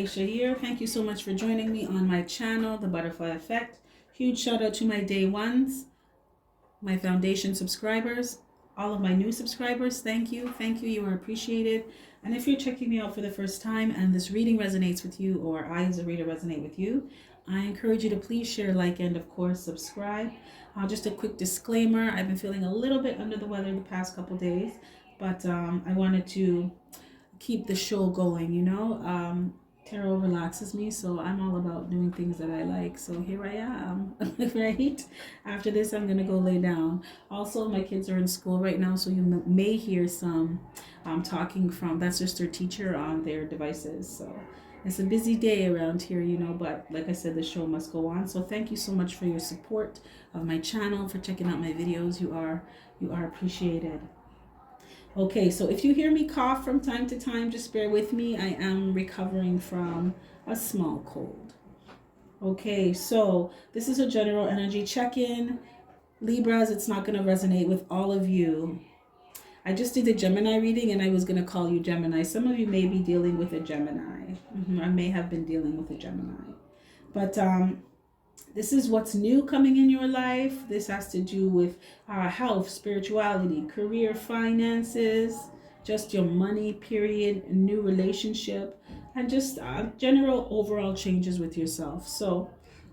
Aisha here. Thank you so much for joining me on my channel, The Butterfly Effect. Huge shout out to my day ones, my foundation subscribers, all of my new subscribers. Thank you. You are appreciated. And if you're checking me out for the first time and this reading resonates with you, or I as a reader resonate with you, I encourage you to please share, like, and of course subscribe. Just a quick disclaimer, I've been feeling a little bit under the weather the past couple days, but I wanted to keep the show going, tarot relaxes me, so I'm all about doing things that I like. So here I am, right? After this, I'm gonna go lay down. Also, my kids are in school right now, so you may hear some talking from, that's just their teacher on their devices. So it's a busy day around here, but like I said, the show must go on. So thank you so much for your support of my channel, for checking out my videos. You are appreciated. Okay, so if you hear me cough from time to time, just bear with me. I am recovering from a small cold. Okay, so this is a general energy check-in. Libras, it's not going to resonate with all of you. I just did a Gemini reading and I was going to call you Gemini. Some of you may be dealing with a Gemini. I may have been dealing with a Gemini. But this is what's new coming in your life. This has to do with health, spirituality, career, finances, just your money, period, new relationship, and just general overall changes with yourself. So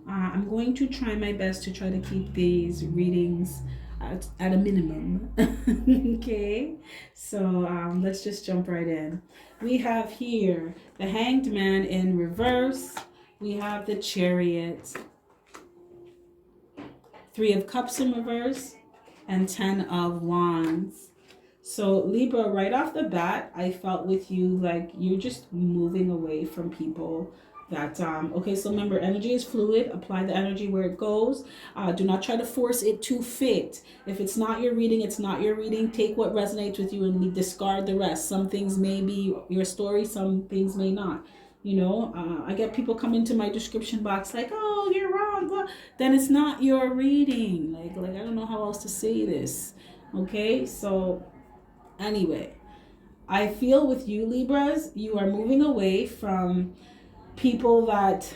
I'm going to try my best to try to keep these readings at a minimum. Okay, so let's just jump right in. We have here the Hanged Man in reverse. We have the Chariot, 3 of Cups in reverse, and 10 of Wands. So Libra, right off the bat, I felt with you like you're just moving away from people that, okay, so remember, energy is fluid. Apply the energy where it goes. Do not try to force it to fit. If it's not your reading, it's not your reading. Take what resonates with you and discard the rest. Some things may be your story, some things may not. I get people come into my description box like, oh, you're wrong, blah. Then it's not your reading. Like I don't know how else to say this. Okay, so anyway, I feel with you, Libras, you are moving away from people that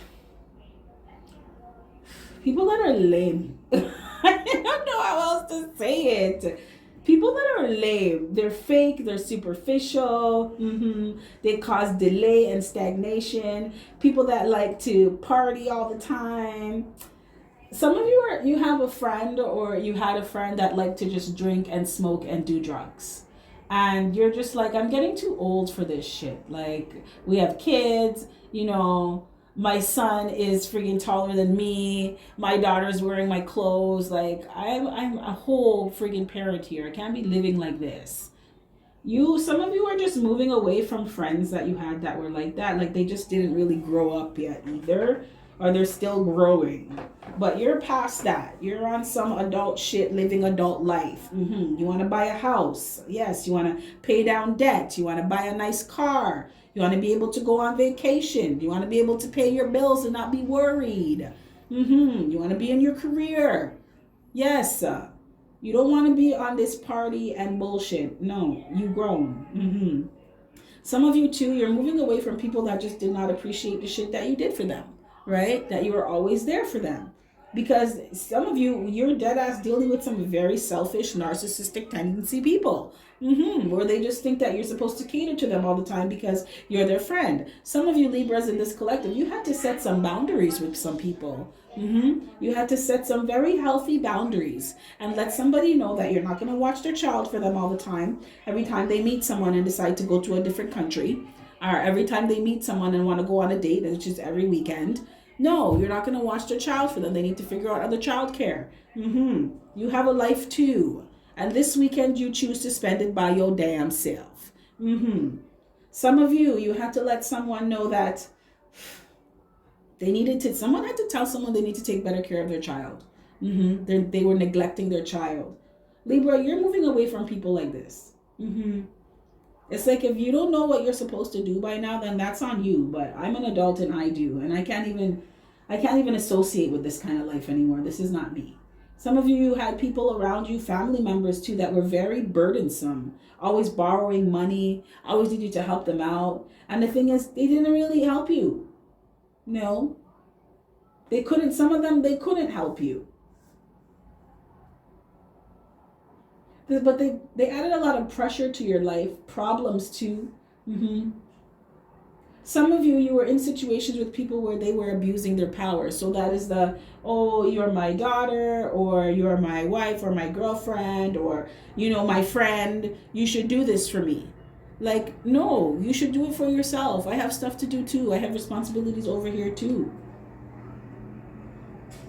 are lame. I don't know how else to say it. People that are lame, they're fake, they're superficial, they cause delay and stagnation. People that like to party all the time. Some of you have a friend, or you had a friend that liked to just drink and smoke and do drugs. And you're just like, I'm getting too old for this shit. Like, we have kids, my son is freaking taller than me. My daughter's wearing my clothes. Like, I'm a whole freaking parent here. I can't be living like this. Some of you are just moving away from friends that you had that were like that. Like, they just didn't really grow up yet either. Or they're still growing. But you're past that. You're on some adult shit, living adult life. You want to buy a house. Yes, you want to pay down debt. You want to buy a nice car. You want to be able to go on vacation. You want to be able to pay your bills and not be worried. You want to be in your career. Yes. You don't want to be on this party and bullshit. No, you've grown. Some of you too, you're moving away from people that just did not appreciate the shit that you did for them. Right? That you were always there for them. Because some of you, you're dead ass dealing with some very selfish, narcissistic tendency people. Where they just think that you're supposed to cater to them all the time because you're their friend. Some of you Libras in this collective, you had to set some boundaries with some people. You had to set some very healthy boundaries and let somebody know that you're not going to watch their child for them all the time. Every time they meet someone and decide to go to a different country, or every time they meet someone and want to go on a date, which is every weekend. No, you're not going to watch their child for them. They need to figure out other childcare. You have a life too. And this weekend you choose to spend it by your damn self. Some of you had to let someone know that someone had to tell someone they need to take better care of their child. They were neglecting their child. Libra, you're moving away from people like this. It's like, if you don't know what you're supposed to do by now, then that's on you. But I'm an adult and I do. And I can't even associate with this kind of life anymore. This is not me. Some of you had people around you, family members too, that were very burdensome, always borrowing money, always need you to help them out. And the thing is, they didn't really help you. No, they couldn't, some of them, they couldn't help you. But they added a lot of pressure to your life, problems too. Some of you, you were in situations with people where they were abusing their power. So that is the, oh, you're my daughter, or you're my wife, or my girlfriend, or, my friend. You should do this for me. Like, no, you should do it for yourself. I have stuff to do too. I have responsibilities over here too.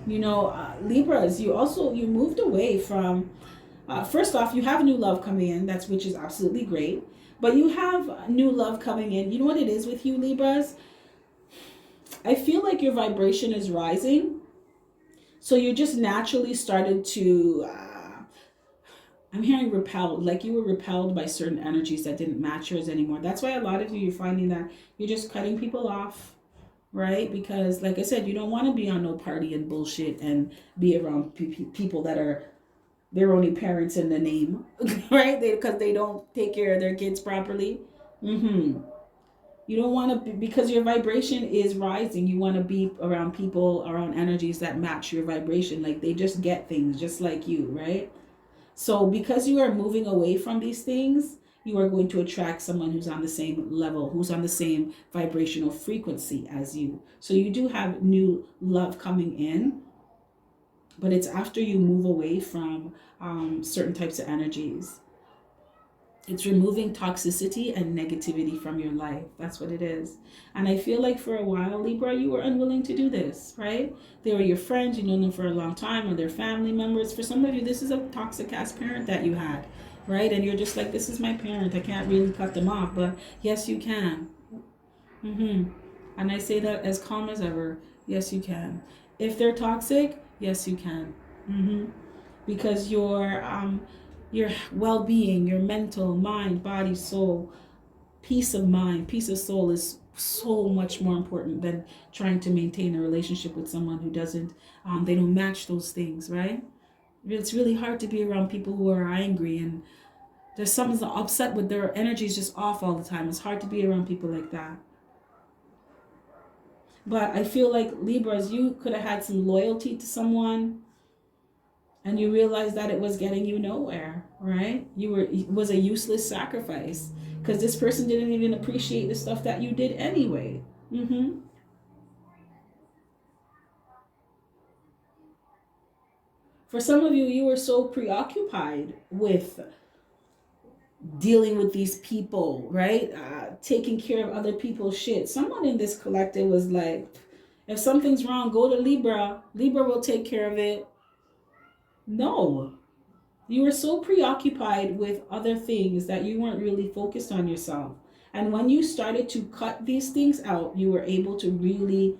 Libras, you moved away from, first off, you have new love coming in, which is absolutely great. But you have new love coming in. You know what it is with you, Libras? I feel like your vibration is rising. So you just naturally started to, I'm hearing repelled, like you were repelled by certain energies that didn't match yours anymore. That's why a lot of you're finding that you're just cutting people off, right? Because like I said, you don't want to be on no party and bullshit and be around people that are their only parents in the name, right? Because they don't take care of their kids properly. You don't want to, because your vibration is rising. You want to be around people, around energies that match your vibration. Like they just get things just like you, right? So because you are moving away from these things, you are going to attract someone who's on the same level, who's on the same vibrational frequency as you. So you do have new love coming in. But it's after you move away from certain types of energies. It's removing toxicity and negativity from your life. That's what it is. And I feel like for a while, Libra, you were unwilling to do this, right? They were your friends, you know them for a long time, or they're family members. For some of you, this is a toxic ass parent that you had, right? And you're just like, this is my parent. I can't really cut them off. But yes, you can. And I say that as calm as ever. Yes, you can. If they're toxic, yes, you can. Because your well-being, your mental, mind, body, soul, peace of mind, peace of soul is so much more important than trying to maintain a relationship with someone who doesn't, they don't match those things, right? It's really hard to be around people who are angry and there's something upset with their energy is just off all the time. It's hard to be around people like that. But I feel like Libras, you could have had some loyalty to someone and you realized that it was getting you nowhere, right? It was a useless sacrifice because this person didn't even appreciate the stuff that you did anyway. For some of you, you were so preoccupied with dealing with these people, right? Taking care of other people's shit. Someone in this collective was like, if something's wrong, go to Libra. Libra will take care of it. No. You were so preoccupied with other things that you weren't really focused on yourself. And when you started to cut these things out, you were able to really,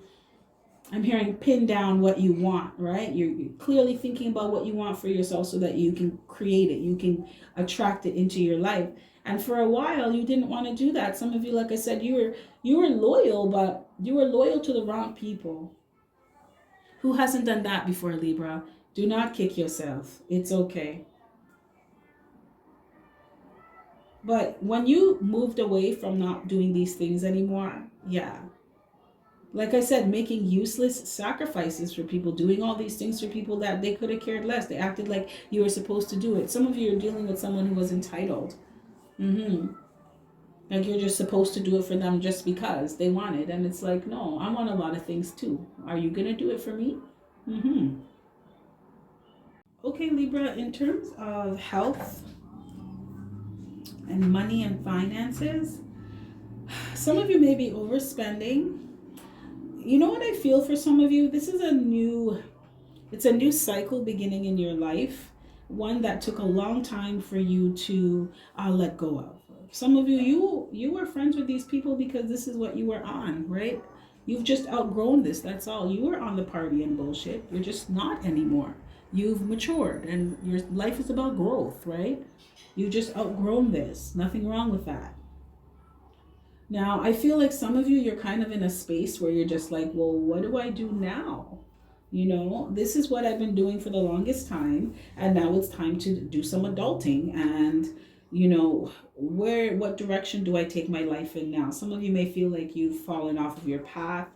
I'm hearing, pin down what you want, right? You're clearly thinking about what you want for yourself so that you can create it. You can attract it into your life. And for a while, you didn't want to do that. Some of you, like I said, you were loyal, but you were loyal to the wrong people. Who hasn't done that before, Libra? Do not kick yourself. It's okay. But when you moved away from not doing these things anymore, yeah. Like I said, making useless sacrifices for people, doing all these things for people that they could have cared less. They acted like you were supposed to do it. Some of you are dealing with someone who was entitled. Like you're just supposed to do it for them just because they want it. And it's like, no, I want a lot of things too. Are you going to do it for me? Okay, Libra, in terms of health and money and finances, some of you may be overspending. You know what I feel for some of you? This is a new cycle beginning in your life, one that took a long time for you to let go of. Some of you were friends with these people because this is what you were on, right? You've just outgrown this, that's all. You were on the party and bullshit. You're just not anymore. You've matured and your life is about growth, right? You just outgrown this. Nothing wrong with that. Now, I feel like some of you, you're kind of in a space where you're just like, well, what do I do now? You know, this is what I've been doing for the longest time, and now it's time to do some adulting. And you know, what direction do I take my life in now? Some of you may feel like you've fallen off of your path,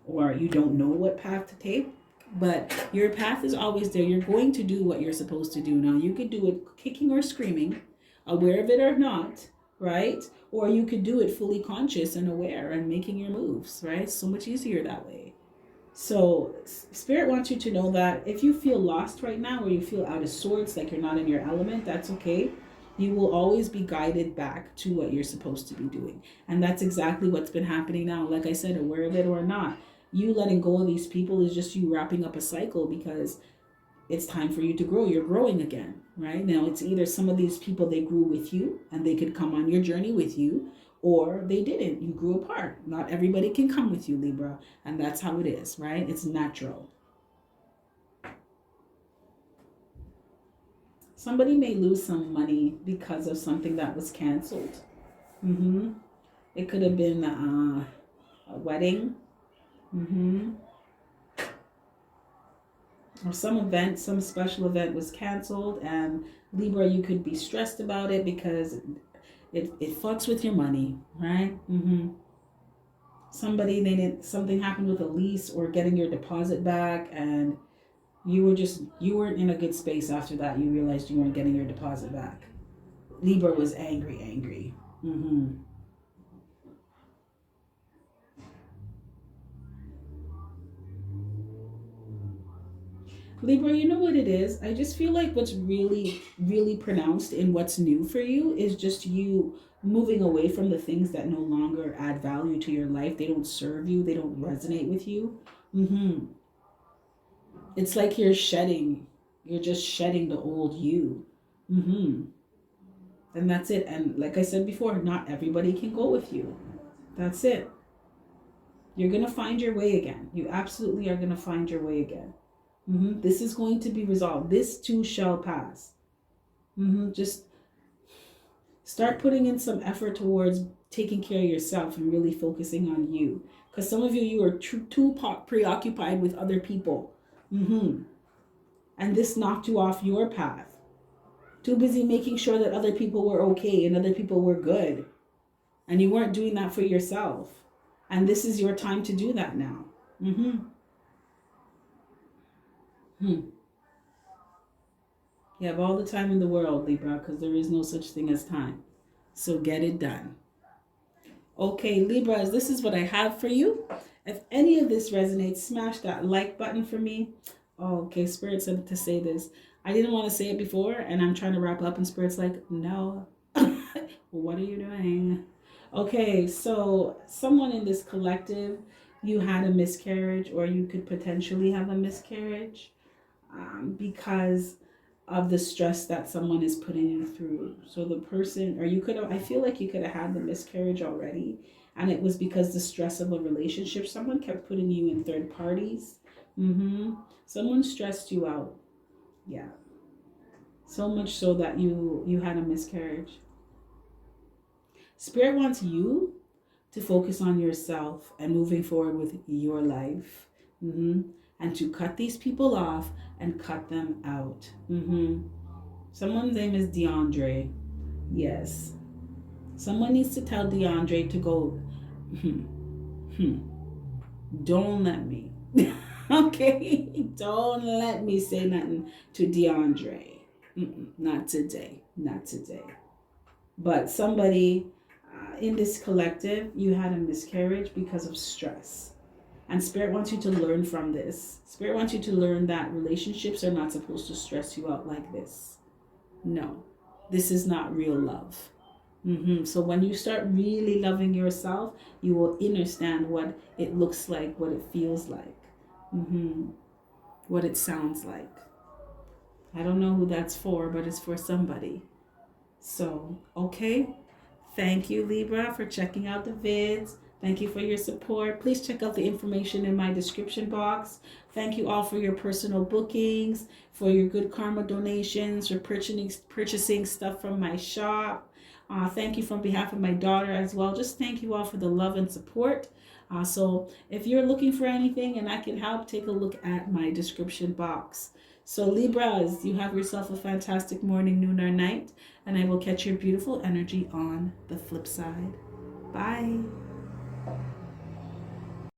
or you don't know what path to take, but your path is always there. You're going to do what you're supposed to do. Now, you could do it kicking or screaming, aware of it or not, right? Or you could do it fully conscious and aware and making your moves, right? So much easier that way. So Spirit wants you to know that if you feel lost right now, or you feel out of sorts, like you're not in your element, that's okay. You will always be guided back to what you're supposed to be doing. And that's exactly what's been happening now. Like I said, aware of it or not, you letting go of these people is just you wrapping up a cycle, because it's time for you to grow. You're growing again, right? Now, it's either some of these people, they grew with you and they could come on your journey with you, or they didn't. You grew apart. Not everybody can come with you, Libra. And that's how it is, right? It's natural. Somebody may lose some money because of something that was canceled. It could have been a wedding. Or some event, some special event was canceled, and Libra, you could be stressed about it because it fucks with your money, right? Something happened with a lease or getting your deposit back, and you weren't in a good space after that. You realized you weren't getting your deposit back. Libra was angry. Libra, you know what it is? I just feel like what's really, really pronounced in what's new for you is just you moving away from the things that no longer add value to your life. They don't serve you. They don't resonate with you. It's like you're shedding. You're just shedding the old you. And that's it. And like I said before, not everybody can go with you. That's it. You're going to find your way again. You absolutely are going to find your way again. This is going to be resolved. This too shall pass. Just start putting in some effort towards taking care of yourself and really focusing on you. Because some of you are too preoccupied with other people. And this knocked you off your path. Too busy making sure that other people were okay and other people were good. And you weren't doing that for yourself. And this is your time to do that now. You have all the time in the world, Libra, because there is no such thing as time. So get it done. Okay, Libras, this is what I have for you. If any of this resonates, smash that like button for me. Oh, okay, Spirit said to say this. I didn't want to say it before, and I'm trying to wrap up, and Spirit's like, no. What are you doing? Okay, so someone in this collective, you had a miscarriage, or you could potentially have a miscarriage. Because of the stress that someone is putting you through. So the person, or you could have, I feel like you could have had the miscarriage already, and it was because the stress of a relationship, someone kept putting you in third parties. Someone stressed you out. Yeah. So much so that you had a miscarriage. Spirit wants you to focus on yourself and moving forward with your life. And to cut these people off and cut them out. Someone's name is DeAndre. Yes. Someone needs to tell DeAndre to go, don't let me. Okay? Don't let me say nothing to DeAndre. Not today. Not today. But somebody in this collective, you had a miscarriage because of stress. And Spirit wants you to learn from this. Spirit wants you to learn that relationships are not supposed to stress you out like this. No, this is not real love. So when you start really loving yourself, you will understand what it looks like, what it feels like, what it sounds like. I don't know who that's for, but it's for somebody. So, okay. Thank you, Libra, for checking out the vids. Thank you for your support. Please check out the information in my description box. Thank you all for your personal bookings, for your good karma donations, for purchasing stuff from my shop. Thank you from behalf of my daughter as well. Just thank you all for the love and support. So if you're looking for anything and I can help, take a look at my description box. So Libras, you have yourself a fantastic morning, noon, or night, and I will catch your beautiful energy on the flip side. Bye.